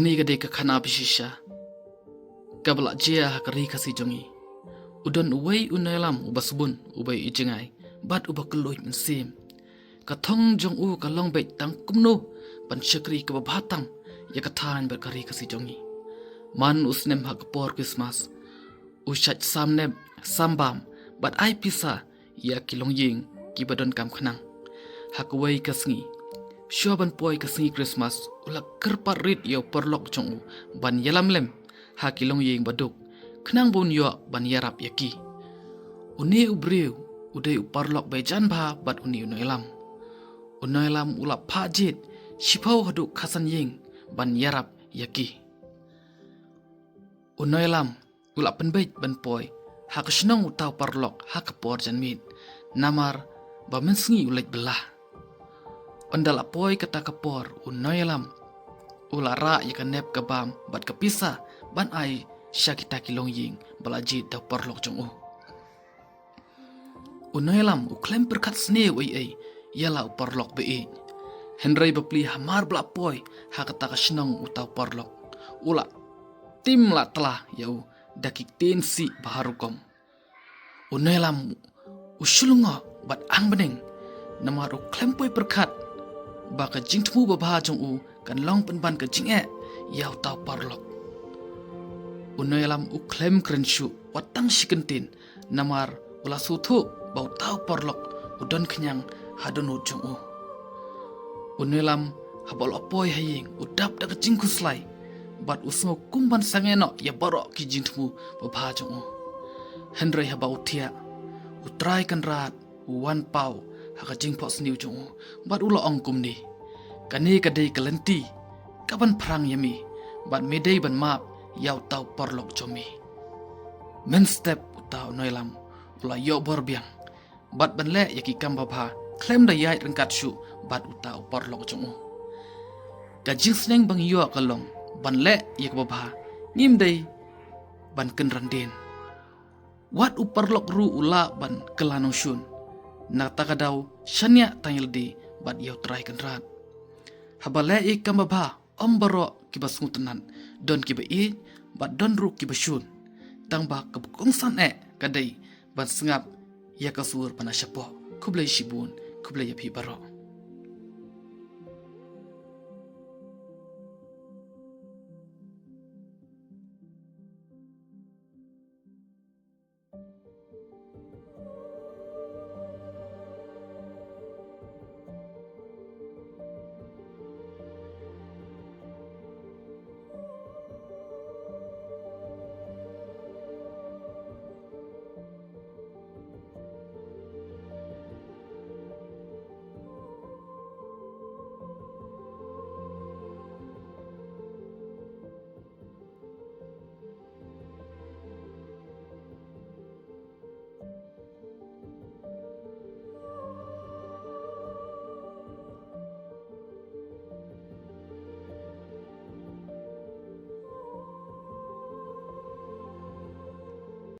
Kani gade ka khana bishisha kabla jia hakari kasi jongi udon uwei unailam ubasbun ubai ijingai bat ubakloi mensim kathong jong u kalong bet tang kumno pan shakri ka batang ya kathan berkari kasi jongi man usnem hakpor Christmas ushat samnem sambam bat ai pisa ya kilong ying kibadon kam khanang hakwei kasngi Shoban poi kasngi Christmas ulak kerpat rit yo perlok jong u ban yalam lem hakilong ying baduk khnang bun yo ban yarap yaki uni ubreu udai uparlok bejan ba bat uni unailam ulap phajit shipau haduk khasan ying ban yarap yaki unailam ulap penbait ban poi hakashnong utau parlok hakapor janmit namar ba mensngi ulek belah Ondala poi kata kapor unailam ulara yakan nep kabam bat kapisa ban ai syakita kilong ying balajit da porlok jong u unailam uklem perkat sne ai yala porlok be Henry bapli hamar bla poi hakata kashnong utau porlok ula tim la telah yau dakik tensi baharukom unailam usulunga bat ang beneng namaru klem poi perkat baka jingtmu babha jong u kan long penban ka jinge yaw taw parlok unailam u klem krenshu watang shikentin namar ula suthu bau taw parlok udon kenyang hadon jong u unailam habol opoi haying udap da jingkuslai bat usmo kumban sangeno ya borok ki jingtmu babha jong u Henry habau thia utrai kan rat wan pau haka jingpos niu jong bat ulo ongkum ni kani kadai kalenti kaban perang yami bat medai ban map yaw tau porlok jomi men step utau noilam ula yo borbiang bat ban le yaki kamba bha klem da yai rengkat shu bat utau porlok jong gajing sneng bang yo kalong ban le yak babha ngim dai ban ken randen wat uparlok ru ula ban kelanong shun na takadaw shanya tangildi bat yaw try kan rat habale kambaba ombaro kibasngutanan don kiba bat don ru kibashun tangba kabkongsan kadai ban sengap ya kasur panasyapo kublai shibun kublai yapi baro